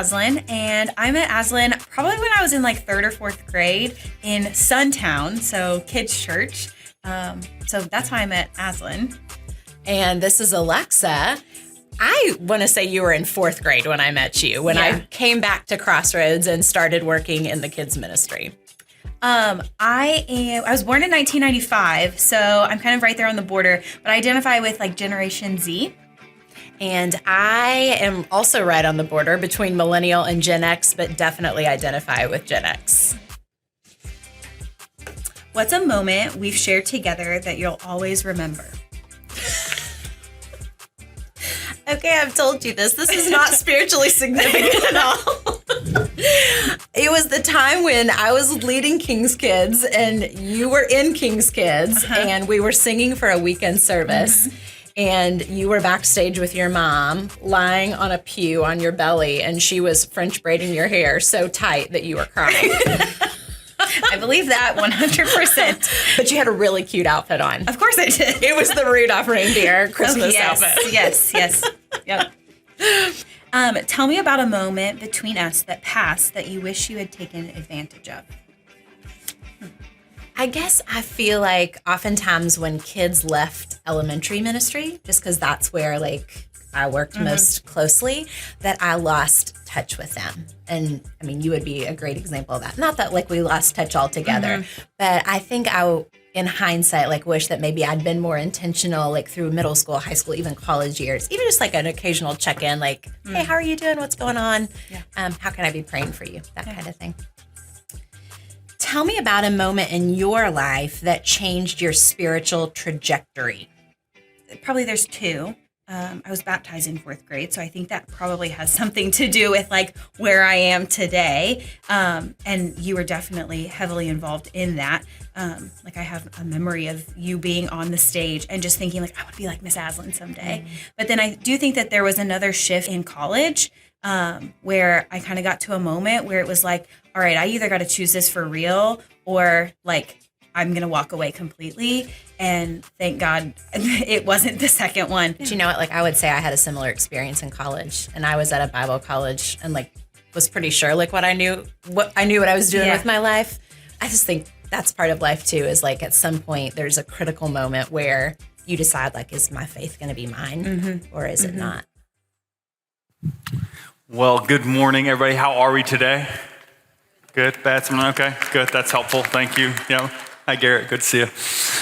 Aslan, and I met Aslan probably when I was in like third or fourth grade in Suntown, so kids' church. So that's how I met Aslan. And this is Alexa. I want to say you were in fourth grade when I met you, when I came back to Crossroads and started working in the kids' ministry. I was born in 1995, so I'm kind of right there on the border, but I identify with like Generation Z. And I am also right on the border between millennial and Gen X, but definitely identify with Gen X. What's a moment we've shared together that you'll always remember? Okay, I've told you this. This is not spiritually significant at all. It was the time when I was leading King's Kids and you were in King's Kids and we were singing for a weekend service. And you were backstage with your mom, lying on a pew on your belly, and she was French braiding your hair so tight that you were crying. I believe that 100%. But you had a really cute outfit on. Of course I did. It was the Rudolph reindeer Christmas outfit. Yes. Yep. Tell me about a moment between us that passed that you wish you had taken advantage of. I guess I feel like oftentimes when kids left elementary ministry, just because that's where like I worked most closely, that I lost touch with them. And I mean, you would be a great example of that. Not that like we lost touch altogether, but I think in hindsight, like wish that maybe I'd been more intentional, like through middle school, high school, even college years, even just like an occasional check-in, like, hey, how are you doing? What's going on? Yeah. How can I be praying for you? That kind of thing. Tell me about a moment in your life that changed your spiritual trajectory. Probably there's two. I was baptized in fourth grade, so I think that probably has something to do with like where I am today. And you were definitely heavily involved in that. Like I have a memory of you being on the stage and just thinking like, I would be like Miss Aslan someday. But then I do think that there was another shift in college where I kind of got to a moment where it was like, all right, I either got to choose this for real or like I'm going to walk away completely. And thank God it wasn't the second one. But you know what? Like I would say I had a similar experience in college, and I was at a Bible college and like was pretty sure like what I knew what I was doing with my life. I just think that's part of life too, is like at some point there's a critical moment where you decide like, is my faith going to be mine or is it not? Well, good morning, everybody. How are we today? Good, bad, someone okay? Good, that's helpful. Thank you. Yeah. Hi, Garrett. Good to see you.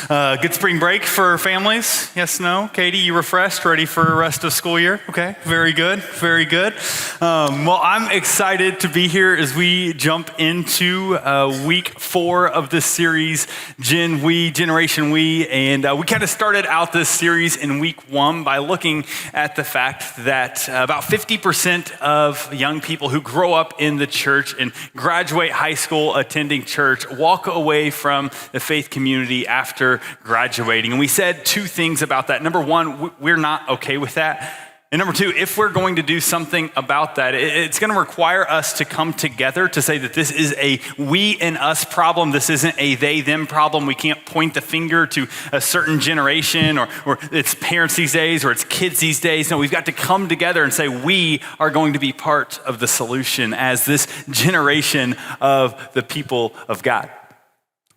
Good spring break for families? Yes, no? Katie, you refreshed, ready for the rest of school year? Okay, very good, very good. Well, I'm excited to be here as we jump into week 4 of this series, Generation We. And we kind of started out this series in week 1 by looking at the fact that about 50% of young people who grow up in the church and graduate high school attending church walk away from the faith community after graduating. And we said 2 things about that. Number 1, we're not okay with that. And number 2, if we're going to do something about that, it's going to require us to come together to say that this is a we and us problem. This isn't a they, them problem. We can't point the finger to a certain generation or it's parents these days or it's kids these days. No, we've got to come together and say we are going to be part of the solution as this generation of the people of God.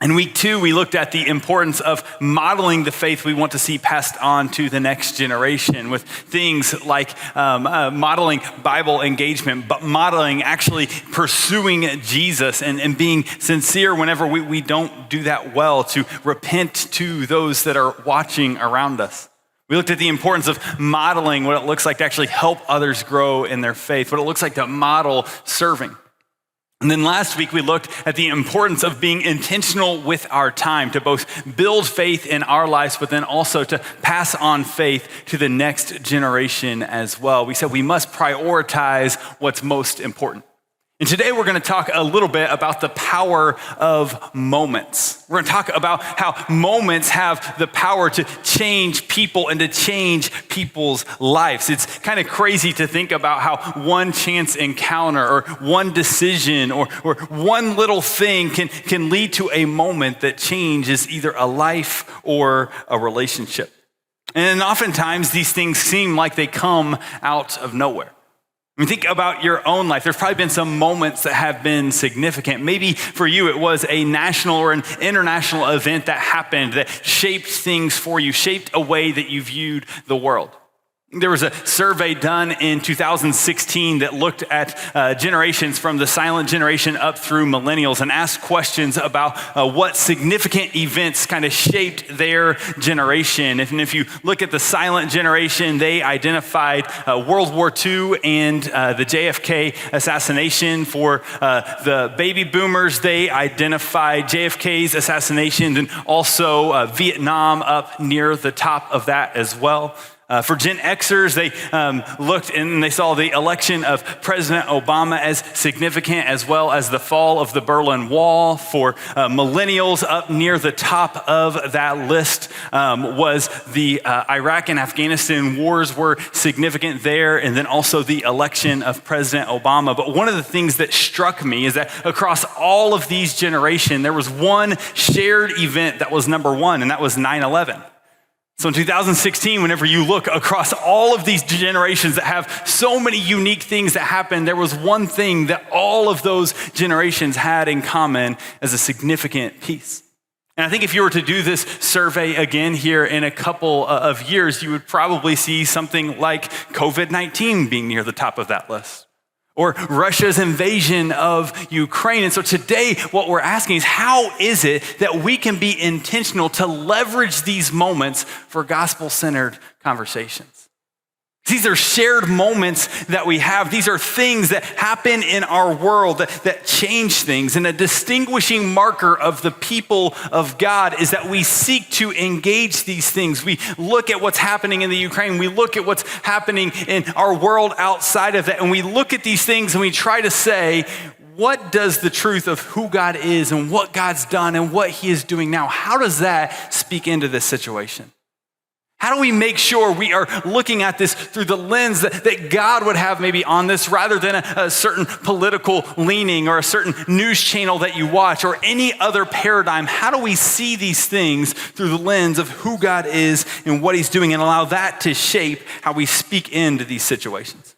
In week 2, we looked at the importance of modeling the faith we want to see passed on to the next generation with things like modeling Bible engagement, but modeling actually pursuing Jesus and being sincere whenever we don't do that well, to repent to those that are watching around us. We looked at the importance of modeling what it looks like to actually help others grow in their faith, what it looks like to model serving. And then last week, we looked at the importance of being intentional with our time to both build faith in our lives, but then also to pass on faith to the next generation as well. We said we must prioritize what's most important. And today we're going to talk a little bit about the power of moments. We're going to talk about how moments have the power to change people and to change people's lives. It's kind of crazy to think about how one chance encounter or one decision or one little thing can lead to a moment that changes either a life or a relationship. And oftentimes these things seem like they come out of nowhere. I mean, think about your own life. There's probably been some moments that have been significant. Maybe for you, it was a national or an international event that happened that shaped things for you, shaped a way that you viewed the world. There was a survey done in 2016 that looked at generations from the silent generation up through millennials and asked questions about what significant events kind of shaped their generation. And if you look at the silent generation, they identified World War II and the JFK assassination. For the baby boomers, they identified JFK's assassination and also Vietnam up near the top of that as well. For Gen Xers, they looked and they saw the election of President Obama as significant, as well as the fall of the Berlin Wall. For millennials, up near the top of that list was the Iraq and Afghanistan wars were significant there, and then also the election of President Obama. But one of the things that struck me is that across all of these generations, there was one shared event that was number one, and that was 9/11. So in 2016, whenever you look across all of these generations that have so many unique things that happened, there was one thing that all of those generations had in common as a significant piece. And I think if you were to do this survey again here in a couple of years, you would probably see something like COVID-19 being near the top of that list, or Russia's invasion of Ukraine. And so today, what we're asking is, how is it that we can be intentional to leverage these moments for gospel-centered conversations? These are shared moments that we have. These are things that happen in our world that change things. And a distinguishing marker of the people of God is that we seek to engage these things. We look at what's happening in the Ukraine. We look at what's happening in our world outside of that. And we look at these things and we try to say, what does the truth of who God is and what God's done and what he is doing now, how does that speak into this situation? How do we make sure we are looking at this through the lens that God would have maybe on this, rather than a certain political leaning or a certain news channel that you watch or any other paradigm? How do we see these things through the lens of who God is and what he's doing, and allow that to shape how we speak into these situations?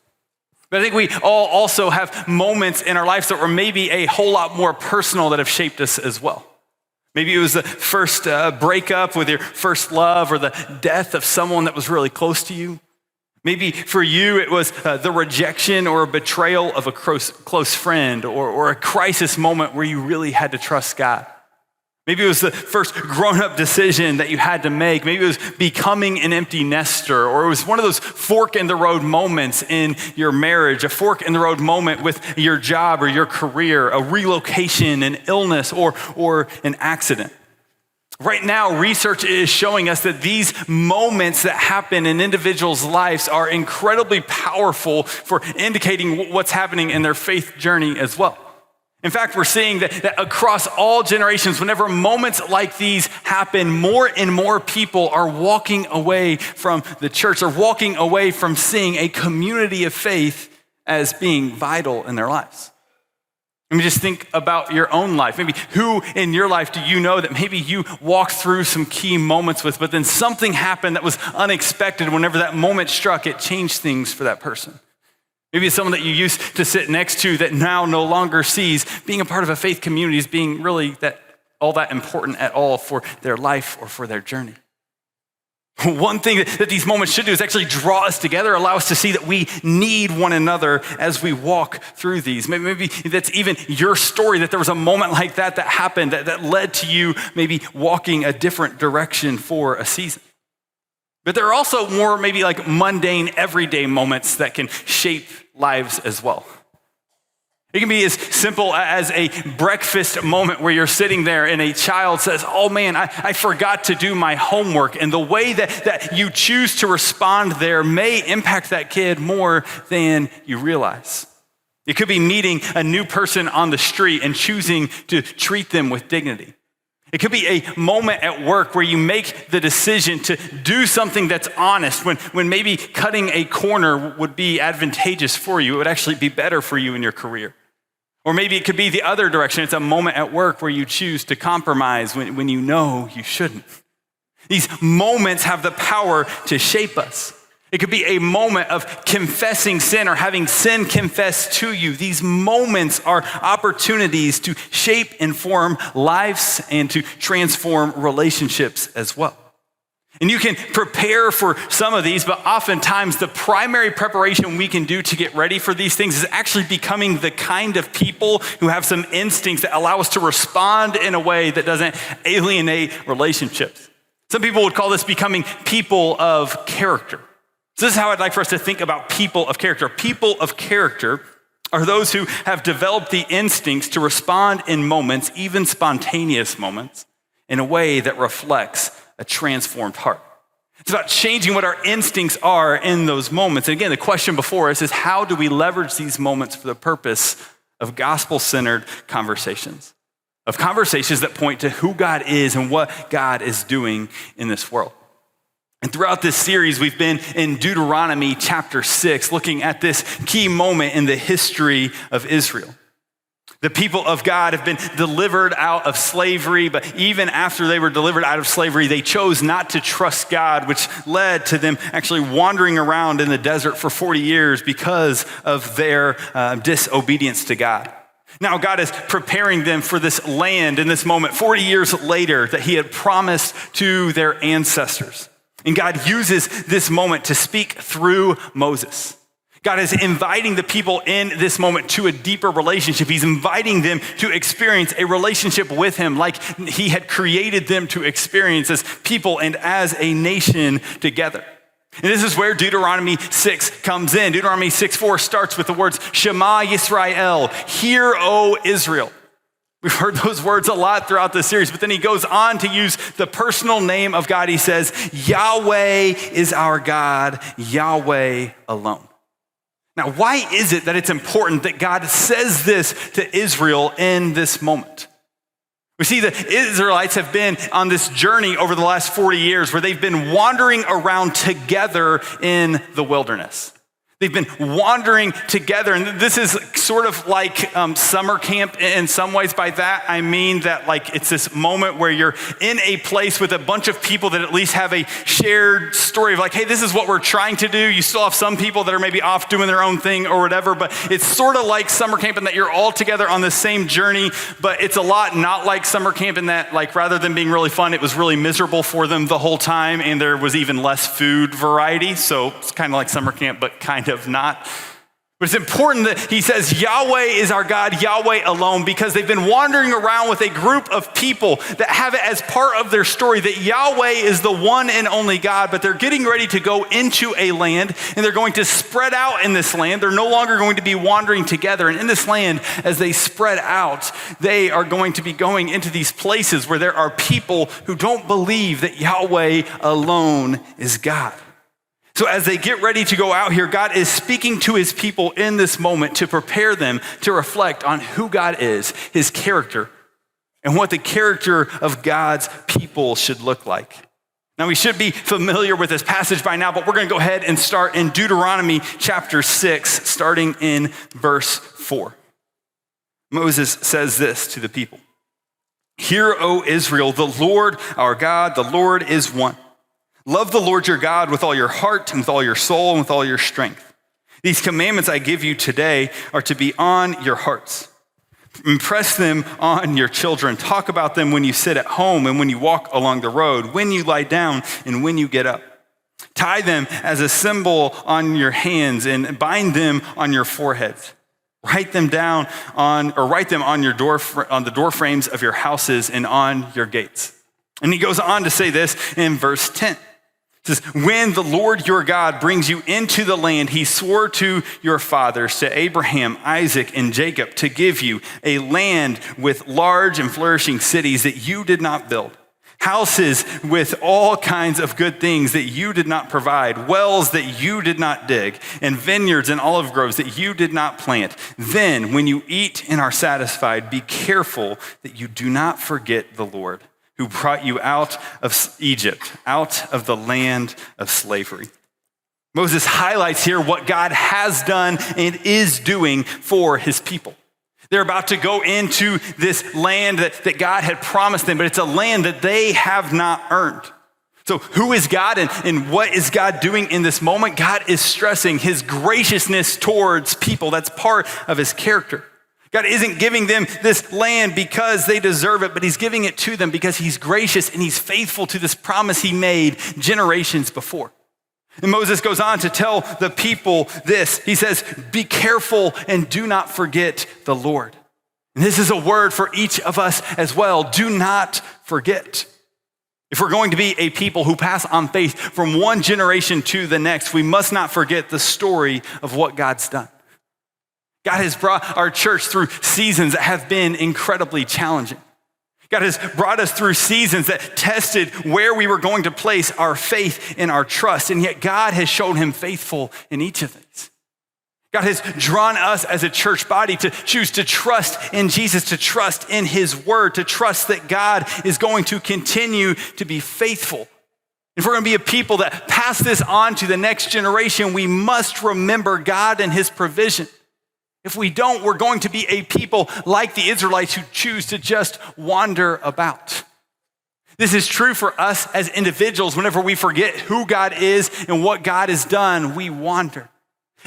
But I think we all also have moments in our lives that were maybe a whole lot more personal that have shaped us as well. Maybe it was the first breakup with your first love, or the death of someone that was really close to you. Maybe for you, it was the rejection or betrayal of a close friend, or a crisis moment where you really had to trust God. Maybe it was the first grown-up decision that you had to make. Maybe it was becoming an empty nester, or it was one of those fork-in-the-road moments in your marriage, a fork-in-the-road moment with your job or your career, a relocation, an illness, or an accident. Right now, research is showing us that these moments that happen in individuals' lives are incredibly powerful for indicating what's happening in their faith journey as well. In fact, we're seeing that across all generations, whenever moments like these happen, more and more people are walking away from the church, or walking away from seeing a community of faith as being vital in their lives. I mean, just think about your own life. Maybe who in your life do you know that maybe you walked through some key moments with, but then something happened that was unexpected. Whenever that moment struck, it changed things for that person. Maybe it's someone that you used to sit next to that now no longer sees being a part of a faith community as being really all that important at all for their life or for their journey. One thing that these moments should do is actually draw us together, allow us to see that we need one another as we walk through these. Maybe that's even your story, that there was a moment like that happened that led to you maybe walking a different direction for a season. But there are also more maybe like mundane, everyday moments that can shape lives as well. It can be as simple as a breakfast moment where you're sitting there and a child says, oh man, I forgot to do my homework. And the way that you choose to respond there may impact that kid more than you realize. It could be meeting a new person on the street and choosing to treat them with dignity. It could be a moment at work where you make the decision to do something that's honest, when maybe cutting a corner would be advantageous for you. It would actually be better for you in your career. Or maybe it could be the other direction. It's a moment at work where you choose to compromise when you know you shouldn't. These moments have the power to shape us. It could be a moment of confessing sin or having sin confessed to you. These moments are opportunities to shape and form lives and to transform relationships as well. And you can prepare for some of these, but oftentimes the primary preparation we can do to get ready for these things is actually becoming the kind of people who have some instincts that allow us to respond in a way that doesn't alienate relationships. Some people would call this becoming people of character. So this is how I'd like for us to think about people of character. People of character are those who have developed the instincts to respond in moments, even spontaneous moments, in a way that reflects a transformed heart. It's about changing what our instincts are in those moments. And again, the question before us is, how do we leverage these moments for the purpose of gospel-centered conversations? Of conversations that point to who God is and what God is doing in this world. And throughout this series, we've been in Deuteronomy chapter 6, looking at this key moment in the history of Israel. The people of God have been delivered out of slavery, but even after they were delivered out of slavery, they chose not to trust God, which led to them actually wandering around in the desert for 40 years because of their disobedience to God. Now God is preparing them for this land in this moment 40 years later that he had promised to their ancestors. And God uses this moment to speak through Moses. God is inviting the people in this moment to a deeper relationship. He's inviting them to experience a relationship with him like he had created them to experience as people and as a nation together. And this is where Deuteronomy 6 comes in. Deuteronomy 6:4 starts with the words, Shema Yisrael, hear, O Israel. We've heard those words a lot throughout this series, but then he goes on to use the personal name of God. He says, Yahweh is our God, Yahweh alone. Now, why is it that it's important that God says this to Israel in this moment? We see the Israelites have been on this journey over the last 40 years where they've been wandering around together in the wilderness. They've been wandering together, and this is sort of like summer camp in some ways. By that, I mean that like it's this moment where you're in a place with a bunch of people that at least have a shared story of like, hey, this is what we're trying to do. You still have some people that are maybe off doing their own thing or whatever, but it's sort of like summer camp in that you're all together on the same journey, but it's a lot not like summer camp in that like rather than being really fun, it was really miserable for them the whole time, and there was even less food variety, so it's kind of like summer camp, but kind of not. But it's important that he says Yahweh is our God, Yahweh alone, because they've been wandering around with a group of people that have it as part of their story that Yahweh is the one and only God, but they're getting ready to go into a land and they're going to spread out in this land. They're no longer going to be wandering together. And in this land, as they spread out, they are going to be going into these places where there are people who don't believe that Yahweh alone is God. So as they get ready to go out here, God is speaking to his people in this moment to prepare them to reflect on who God is, his character, and what the character of God's people should look like. Now, we should be familiar with this passage by now, but we're going to go ahead and start in Deuteronomy chapter 6, starting in verse 4. Moses says this to the people. Hear, O Israel, the Lord our God, the Lord is one. Love the Lord your God with all your heart and with all your soul and with all your strength. These commandments I give you today are to be on your hearts. Impress them on your children. Talk about them when you sit at home and when you walk along the road, when you lie down and when you get up. Tie them as a symbol on your hands and bind them on your foreheads. Write them on the door frames of your houses and on your gates. And he goes on to say this in verse 10. It says, when the Lord your God brings you into the land he swore to your fathers, to Abraham, Isaac, and Jacob, to give you a land with large and flourishing cities that you did not build, houses with all kinds of good things that you did not provide, wells that you did not dig, and vineyards and olive groves that you did not plant. Then when you eat and are satisfied, be careful that you do not forget the Lord, who brought you out of Egypt, out of the land of slavery. Moses highlights here what God has done and is doing for his people. They're about to go into this land that God had promised them, but it's a land that they have not earned. So who is God and what is God doing in this moment? God is stressing his graciousness towards people. That's part of his character. God isn't giving them this land because they deserve it, but he's giving it to them because he's gracious and he's faithful to this promise he made generations before. And Moses goes on to tell the people this. He says, be careful and do not forget the Lord. And this is a word for each of us as well. Do not forget. If we're going to be a people who pass on faith from one generation to the next, we must not forget the story of what God's done. God has brought our church through seasons that have been incredibly challenging. God has brought us through seasons that tested where we were going to place our faith and our trust, and yet God has shown him faithful in each of these. God has drawn us as a church body to choose to trust in Jesus, to trust in his word, to trust that God is going to continue to be faithful. If we're going to be a people that pass this on to the next generation, we must remember God and his provision. If we don't, we're going to be a people like the Israelites who choose to just wander about. This is true for us as individuals. Whenever we forget who God is and what God has done, we wander.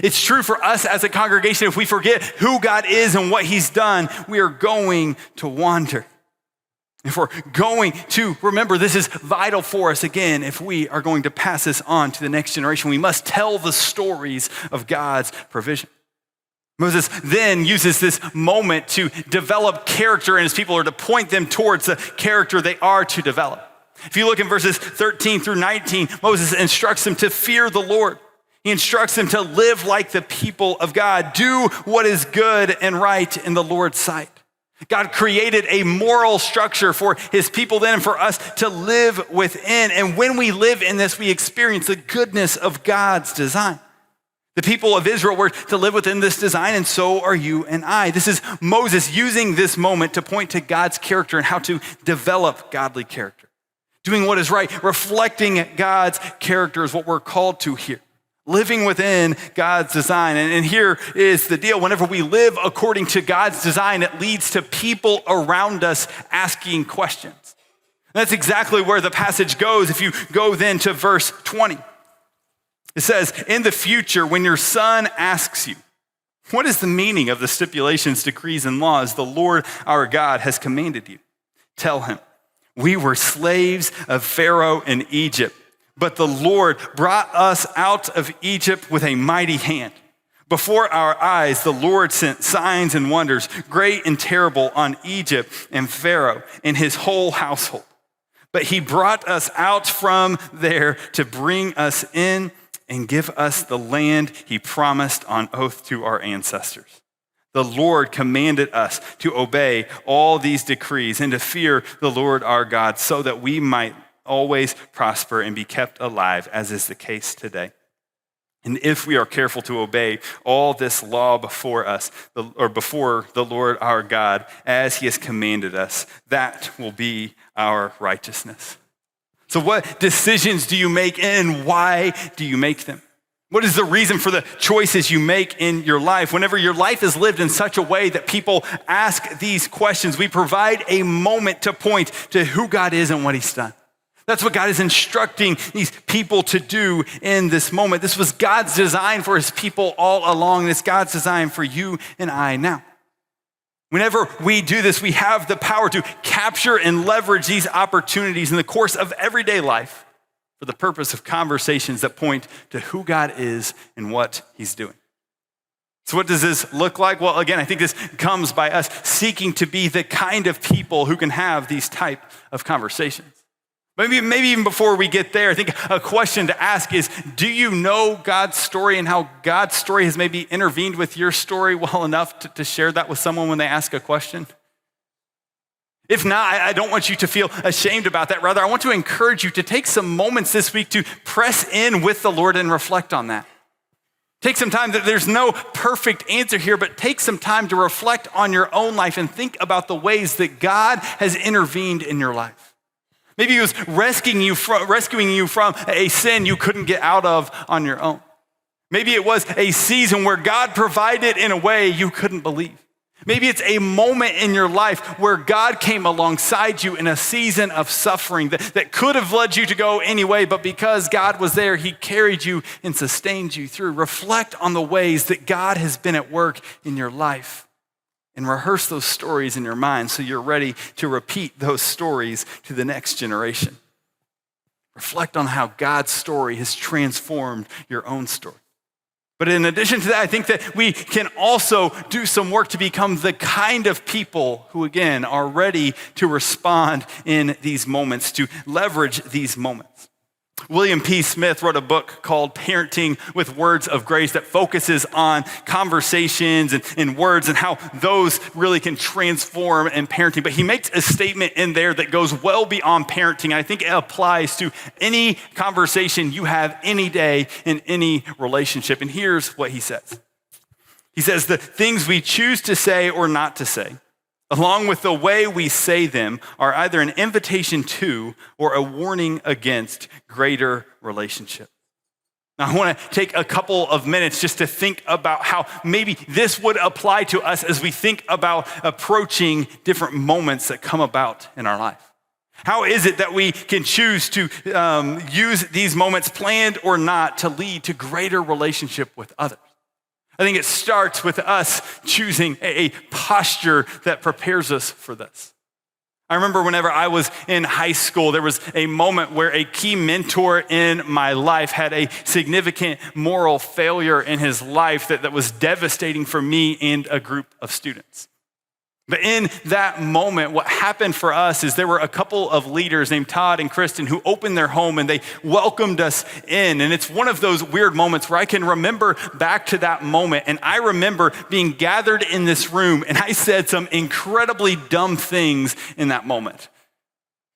It's true for us as a congregation. If we forget who God is and what he's done, we are going to wander. If we're going to remember, this is vital for us. Again, if we are going to pass this on to the next generation, we must tell the stories of God's provision. Moses then uses this moment to develop character in his people, or to point them towards the character they are to develop. If you look in verses 13 through 19, Moses instructs them to fear the Lord. He instructs them to live like the people of God, do what is good and right in the Lord's sight. God created a moral structure for his people then and for us to live within. And when we live in this, we experience the goodness of God's design. The people of Israel were to live within this design, and so are you and I. This is Moses using this moment to point to God's character and how to develop godly character. Doing what is right, reflecting God's character is what we're called to here. Living within God's design. And here is the deal. Whenever we live according to God's design, it leads to people around us asking questions. And that's exactly where the passage goes. If you go then to verse 20. It says, in the future, when your son asks you, what is the meaning of the stipulations, decrees, and laws the Lord our God has commanded you? Tell him, we were slaves of Pharaoh in Egypt, but the Lord brought us out of Egypt with a mighty hand. Before our eyes, the Lord sent signs and wonders, great and terrible, on Egypt and Pharaoh and his whole household. But he brought us out from there to bring us in and give us the land he promised on oath to our ancestors. The Lord commanded us to obey all these decrees and to fear the Lord our God so that we might always prosper and be kept alive, as is the case today. And if we are careful to obey all this law before the Lord our God, as he has commanded us, that will be our righteousness. So what decisions do you make and why do you make them? What is the reason for the choices you make in your life? Whenever your life is lived in such a way that people ask these questions, we provide a moment to point to who God is and what he's done. That's what God is instructing these people to do in this moment. This was God's design for his people all along, and it's God's design for you and I now. Whenever we do this, we have the power to capture and leverage these opportunities in the course of everyday life for the purpose of conversations that point to who God is and what he's doing. So what does this look like? Well, again, I think this comes by us seeking to be the kind of people who can have these type of conversations. Maybe even before we get there, I think a question to ask is, do you know God's story and how God's story has maybe intervened with your story well enough to share that with someone when they ask a question? If not, I don't want you to feel ashamed about that. Rather, I want to encourage you to take some moments this week to press in with the Lord and reflect on that. Take some time. There's no perfect answer here, but take some time to reflect on your own life and think about the ways that God has intervened in your life. Maybe he was rescuing you from a sin you couldn't get out of on your own. Maybe it was a season where God provided in a way you couldn't believe. Maybe it's a moment in your life where God came alongside you in a season of suffering that could have led you to go anyway, but because God was there, he carried you and sustained you through. Reflect on the ways that God has been at work in your life and rehearse those stories in your mind so you're ready to repeat those stories to the next generation. Reflect on how God's story has transformed your own story. But in addition to that, I think that we can also do some work to become the kind of people who, again, are ready to respond in these moments, to leverage these moments. William P. Smith wrote a book called Parenting with Words of Grace that focuses on conversations and words and how those really can transform in parenting. But he makes a statement in there that goes well beyond parenting. I think it applies to any conversation you have any day in any relationship. And here's what he says. He says, the things we choose to say or not to say, along with the way we say them, are either an invitation to or a warning against greater relationship. Now, I want to take a couple of minutes just to think about how maybe this would apply to us as we think about approaching different moments that come about in our life. How is it that we can choose to use these moments, planned or not, to lead to greater relationship with others? I think it starts with us choosing a posture that prepares us for this. I remember whenever I was in high school, there was a moment where a key mentor in my life had a significant moral failure in his life that was devastating for me and a group of students. But in that moment, what happened for us is there were a couple of leaders named Todd and Kristen who opened their home and they welcomed us in. And it's one of those weird moments where I can remember back to that moment. And I remember being gathered in this room and I said some incredibly dumb things in that moment.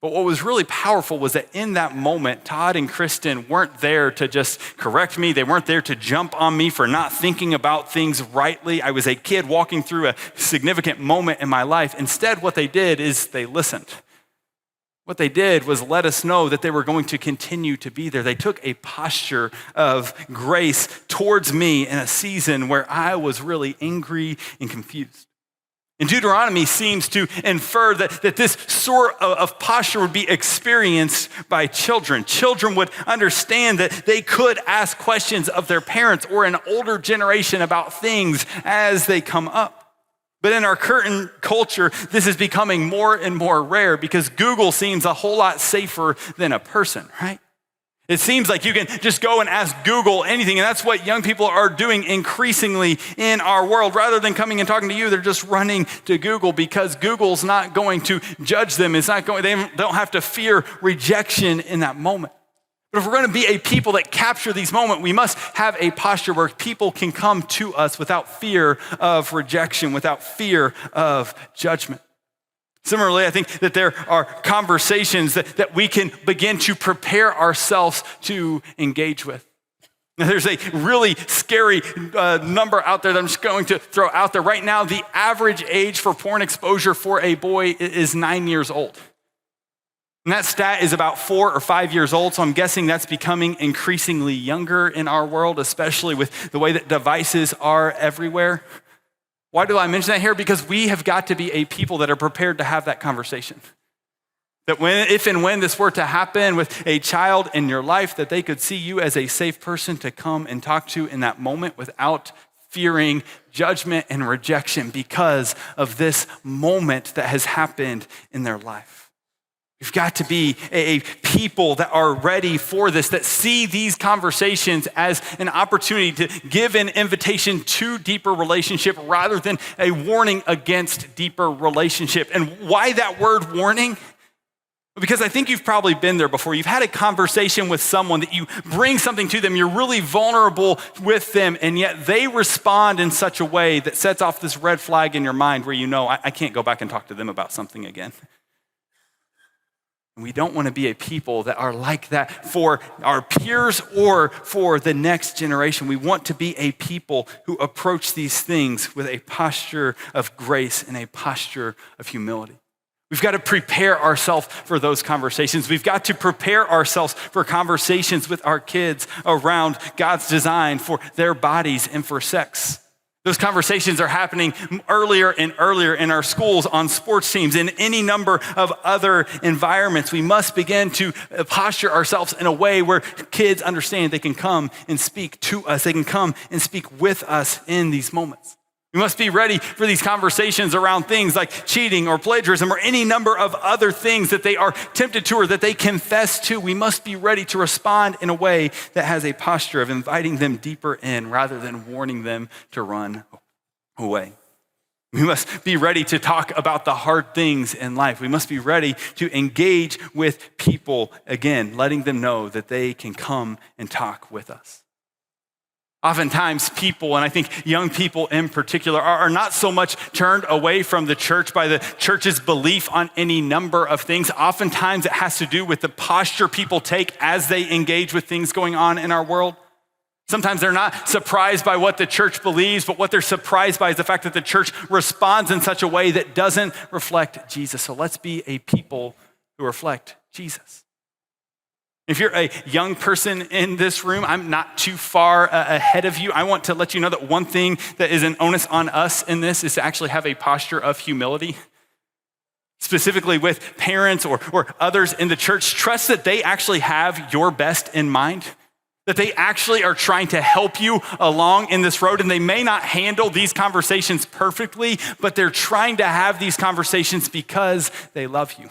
But what was really powerful was that in that moment, Todd and Kristen weren't there to just correct me. They weren't there to jump on me for not thinking about things rightly. I was a kid walking through a significant moment in my life. Instead, what they did is they listened. What they did was let us know that they were going to continue to be there. They took a posture of grace towards me in a season where I was really angry and confused. And Deuteronomy seems to infer that this sort of posture would be experienced by children. Children would understand that they could ask questions of their parents or an older generation about things as they come up. But in our current culture, this is becoming more and more rare because Google seems a whole lot safer than a person, right? It seems like you can just go and ask Google anything, and that's what young people are doing increasingly in our world. Rather than coming and talking to you, they're just running to Google because Google's not going to judge them. They don't have to fear rejection in that moment. But if we're going to be a people that capture these moments, we must have a posture where people can come to us without fear of rejection, without fear of judgment. Similarly, I think that there are conversations that we can begin to prepare ourselves to engage with. Now, there's a really scary number out there that I'm just going to throw out there. Right now, the average age for porn exposure for a boy is 9 years old. And that stat is about 4 or 5 years old, so I'm guessing that's becoming increasingly younger in our world, especially with the way that devices are everywhere. Why do I mention that here? Because we have got to be a people that are prepared to have that conversation. That if and when this were to happen with a child in your life, that they could see you as a safe person to come and talk to in that moment without fearing judgment and rejection because of this moment that has happened in their life. We've got to be a people that are ready for this, that see these conversations as an opportunity to give an invitation to deeper relationship rather than a warning against deeper relationship. And why that word warning? Because I think you've probably been there before. You've had a conversation with someone that you bring something to them, you're really vulnerable with them, and yet they respond in such a way that sets off this red flag in your mind where you know, I can't go back and talk to them about something again. We don't want to be a people that are like that for our peers or for the next generation. We want to be a people who approach these things with a posture of grace and a posture of humility. We've got to prepare ourselves for those conversations. We've got to prepare ourselves for conversations with our kids around God's design for their bodies and for sex. Those conversations are happening earlier and earlier in our schools, on sports teams, in any number of other environments. We must begin to posture ourselves in a way where kids understand they can come and speak to us. They can come and speak with us in these moments. We must be ready for these conversations around things like cheating or plagiarism or any number of other things that they are tempted to or that they confess to. We must be ready to respond in a way that has a posture of inviting them deeper in rather than warning them to run away. We must be ready to talk about the hard things in life. We must be ready to engage with people, again, letting them know that they can come and talk with us. Oftentimes people, and I think young people in particular, are not so much turned away from the church by the church's belief on any number of things. Oftentimes it has to do with the posture people take as they engage with things going on in our world. Sometimes they're not surprised by what the church believes, but what they're surprised by is the fact that the church responds in such a way that doesn't reflect Jesus. So let's be a people who reflect Jesus. If you're a young person in this room, I'm not too far ahead of you. I want to let you know that one thing that is an onus on us in this is to actually have a posture of humility. Specifically with parents or others in the church, trust that they actually have your best in mind, that they actually are trying to help you along in this road. And they may not handle these conversations perfectly, but they're trying to have these conversations because they love you.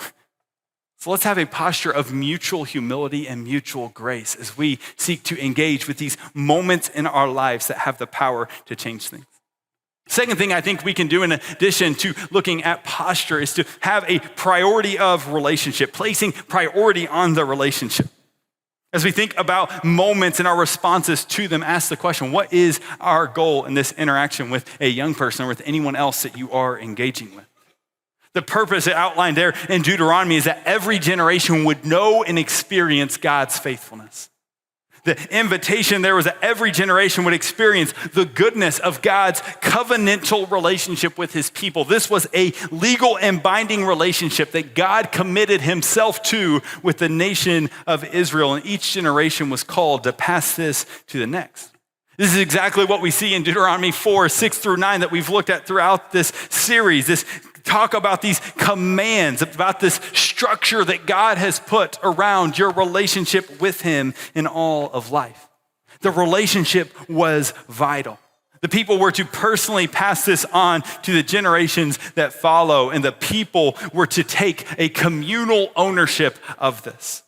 So let's have a posture of mutual humility and mutual grace as we seek to engage with these moments in our lives that have the power to change things. Second thing I think we can do in addition to looking at posture is to have a priority of relationship, placing priority on the relationship. As we think about moments and our responses to them, ask the question, what is our goal in this interaction with a young person or with anyone else that you are engaging with? The purpose outlined there in Deuteronomy is that every generation would know and experience God's faithfulness. The invitation there was that every generation would experience the goodness of God's covenantal relationship with his people. This was a legal and binding relationship that God committed himself to with the nation of Israel, and each generation was called to pass this to the next. This is exactly what we see in Deuteronomy 4, 6 through 9 that we've looked at throughout this series. This talk about these commands, about this structure that God has put around your relationship with him in all of life. The relationship was vital. The people were to personally pass this on to the generations that follow, and the people were to take a communal ownership of this.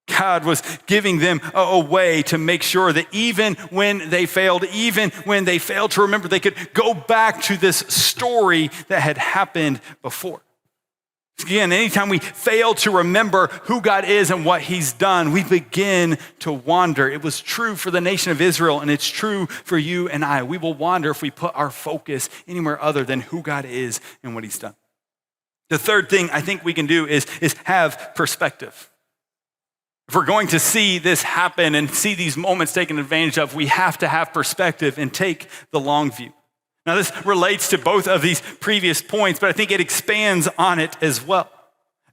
God was giving them a way to make sure that even when they failed to remember, they could go back to this story that had happened before. Again, anytime we fail to remember who God is and what he's done, we begin to wander. It was true for the nation of Israel, and it's true for you and I. We will wander if we put our focus anywhere other than who God is and what he's done. The third thing I think we can do is have perspective. If we're going to see this happen and see these moments taken advantage of, we have to have perspective and take the long view. Now, this relates to both of these previous points, but I think it expands on it as well.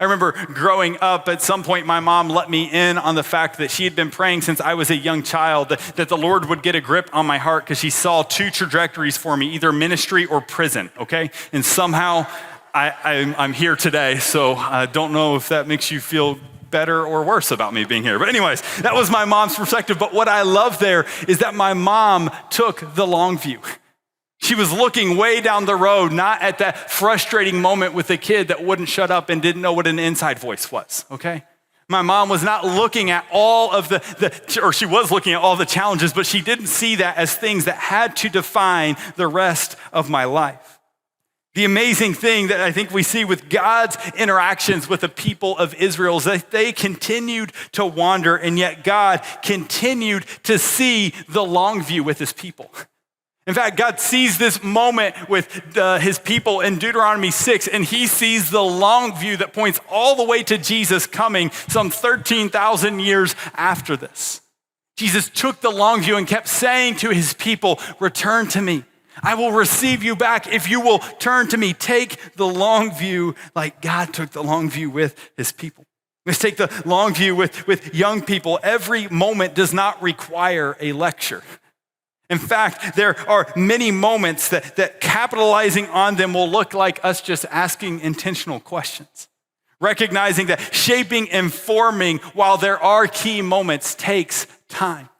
I remember growing up, at some point, my mom let me in on the fact that she had been praying since I was a young child that the Lord would get a grip on my heart because she saw two trajectories for me, either ministry or prison, okay? And somehow I'm here today, so I don't know if that makes you feel better or worse about me being here. But anyways, that was my mom's perspective. But what I love there is that my mom took the long view. She was looking way down the road, not at that frustrating moment with the kid that wouldn't shut up and didn't know what an inside voice was, okay? My mom was not looking at all of or she was looking at all the challenges, but she didn't see that as things that had to define the rest of my life. The amazing thing that I think we see with God's interactions with the people of Israel is that they continued to wander, and yet God continued to see the long view with his people. In fact, God sees this moment with his people in Deuteronomy 6, and he sees the long view that points all the way to Jesus coming some 13,000 years after this. Jesus took the long view and kept saying to his people, "Return to me. I will receive you back if you will turn to me." Take the long view like God took the long view with his people. Let's take the long view with young people. Every moment does not require a lecture. In fact, there are many moments that capitalizing on them will look like us just asking intentional questions. Recognizing that shaping and forming, while there are key moments, takes time.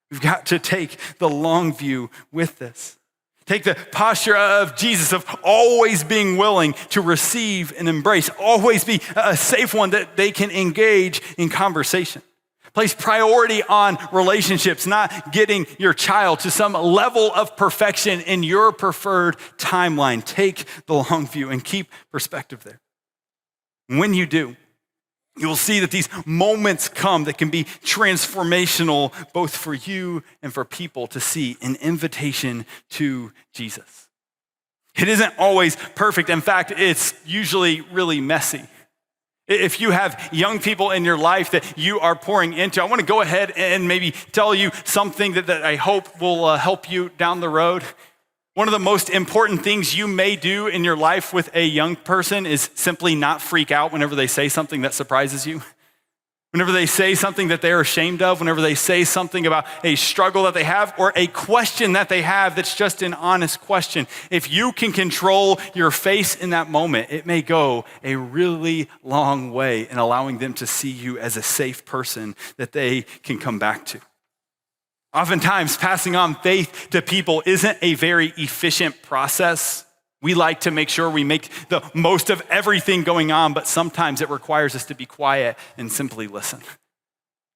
We've got to take the long view with this. Take the posture of Jesus of always being willing to receive and embrace, always be a safe one that they can engage in conversation. Place priority on relationships, not getting your child to some level of perfection in your preferred timeline. Take the long view and keep perspective there. When you do, you will see that these moments come that can be transformational both for you and for people to see an invitation to Jesus. It isn't always perfect. In fact, it's usually really messy. If you have young people in your life that you are pouring into, I want to go ahead and maybe tell you something that I hope will help you down the road. One of the most important things you may do in your life with a young person is simply not freak out whenever they say something that surprises you. Whenever they say something that they're ashamed of, whenever they say something about a struggle that they have or a question that they have that's just an honest question. If you can control your face in that moment, it may go a really long way in allowing them to see you as a safe person that they can come back to. Oftentimes, passing on faith to people isn't a very efficient process. We like to make sure we make the most of everything going on, but sometimes it requires us to be quiet and simply listen.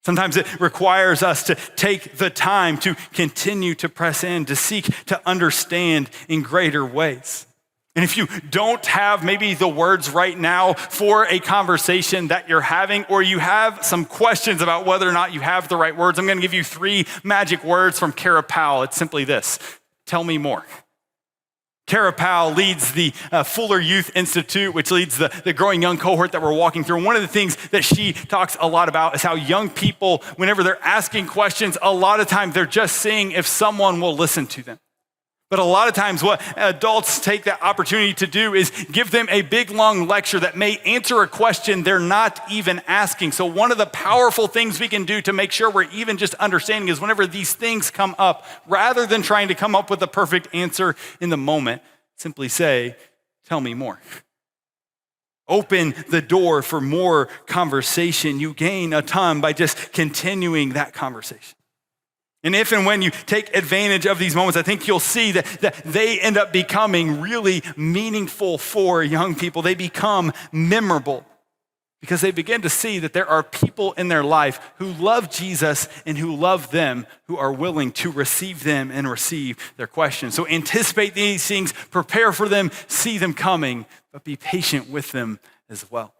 Sometimes it requires us to take the time to continue to press in, to seek to understand in greater ways. And if you don't have maybe the words right now for a conversation that you're having, or you have some questions about whether or not you have the right words, I'm going to give you 3 magic words from Kara Powell. It's simply this: tell me more. Kara Powell leads the Fuller Youth Institute, which leads the growing young cohort that we're walking through. And one of the things that she talks a lot about is how young people, whenever they're asking questions, a lot of times they're just seeing if someone will listen to them. But a lot of times what adults take that opportunity to do is give them a big, long lecture that may answer a question they're not even asking. So one of the powerful things we can do to make sure we're even just understanding is whenever these things come up, rather than trying to come up with a perfect answer in the moment, simply say, tell me more. Open the door for more conversation. You gain a ton by just continuing that conversation. And if and when you take advantage of these moments, I think you'll see that they end up becoming really meaningful for young people. They become memorable because they begin to see that there are people in their life who love Jesus and who love them, who are willing to receive them and receive their questions. So anticipate these things, prepare for them, see them coming, but be patient with them as well.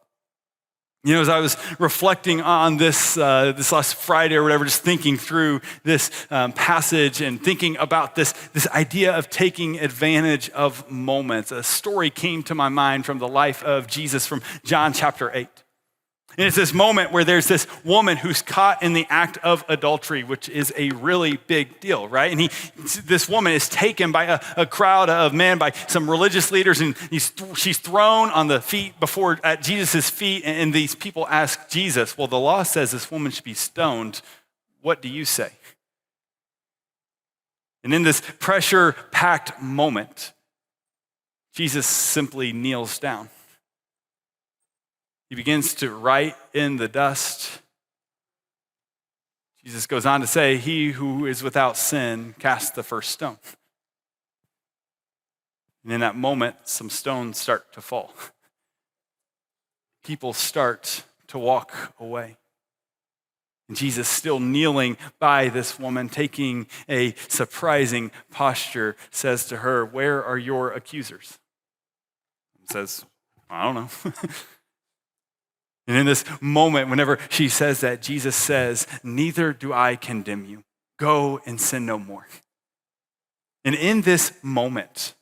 You know, as I was reflecting on this last Friday or whatever, just thinking through this passage and thinking about this idea of taking advantage of moments, a story came to my mind from the life of Jesus from John chapter 8. And it's this moment where there's this woman who's caught in the act of adultery, which is a really big deal, right? And this woman is taken by a crowd of men, by some religious leaders, and she's thrown on the feet at Jesus' feet, and these people ask Jesus, well, the law says this woman should be stoned. What do you say? And in this pressure-packed moment, Jesus simply kneels down. He begins to write in the dust. Jesus goes on to say, he who is without sin cast the first stone. And in that moment, some stones start to fall. People start to walk away. And Jesus, still kneeling by this woman, taking a surprising posture, says to her, where are your accusers? And says, I don't know. And in this moment, whenever she says that, Jesus says, neither do I condemn you. Go and sin no more. And in this moment,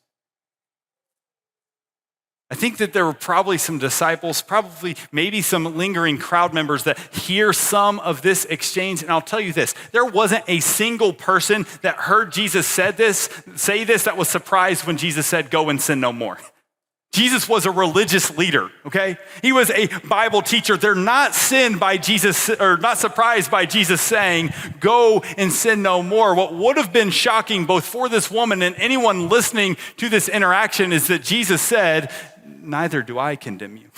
I think that there were probably some disciples, probably maybe some lingering crowd members that hear some of this exchange. And I'll tell you this, there wasn't a single person that heard Jesus say this that was surprised when Jesus said, go and sin no more. Jesus was a religious leader, okay? He was a Bible teacher. They're not sinned by Jesus, or not surprised by Jesus saying, go and sin no more. What would have been shocking both for this woman and anyone listening to this interaction is that Jesus said, neither do I condemn you.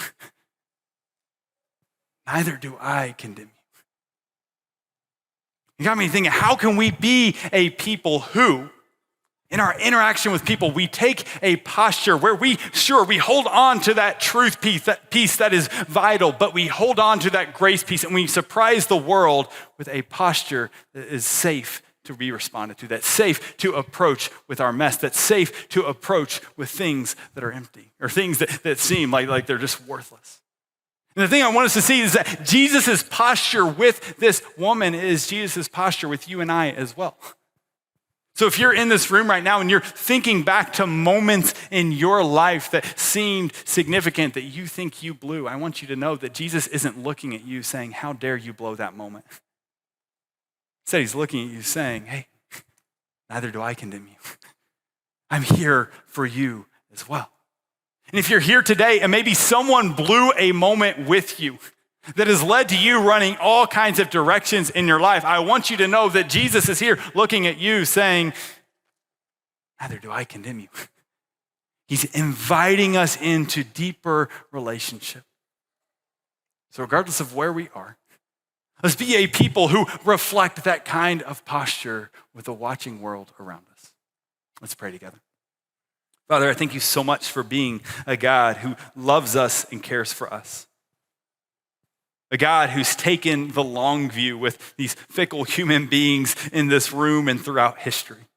Neither do I condemn you. You got me thinking, how can we be a people who, in our interaction with people, we take a posture where we hold on to that truth piece, that is vital, but we hold on to that grace piece and we surprise the world with a posture that is safe to be responded to, that's safe to approach with our mess, that's safe to approach with things that are empty or things that seem like they're just worthless. And the thing I want us to see is that Jesus' posture with this woman is Jesus' posture with you and I as well. So if you're in this room right now and you're thinking back to moments in your life that seemed significant that you think you blew, I want you to know that Jesus isn't looking at you saying, how dare you blow that moment? Instead, he's looking at you saying, hey, neither do I condemn you. I'm here for you as well. And if you're here today and maybe someone blew a moment with you that has led to you running all kinds of directions in your life, I want you to know that Jesus is here looking at you saying, neither do I condemn you. He's inviting us into deeper relationship. So regardless of where we are, let's be a people who reflect that kind of posture with a watching world around us. Let's pray together. Father, I thank you so much for being a God who loves us and cares for us. A God who's taken the long view with these fickle human beings in this room and throughout history.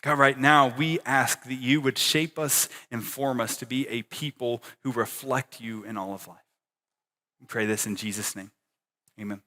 God, right now, we ask that you would shape us and form us to be a people who reflect you in all of life. We pray this in Jesus' name. Amen.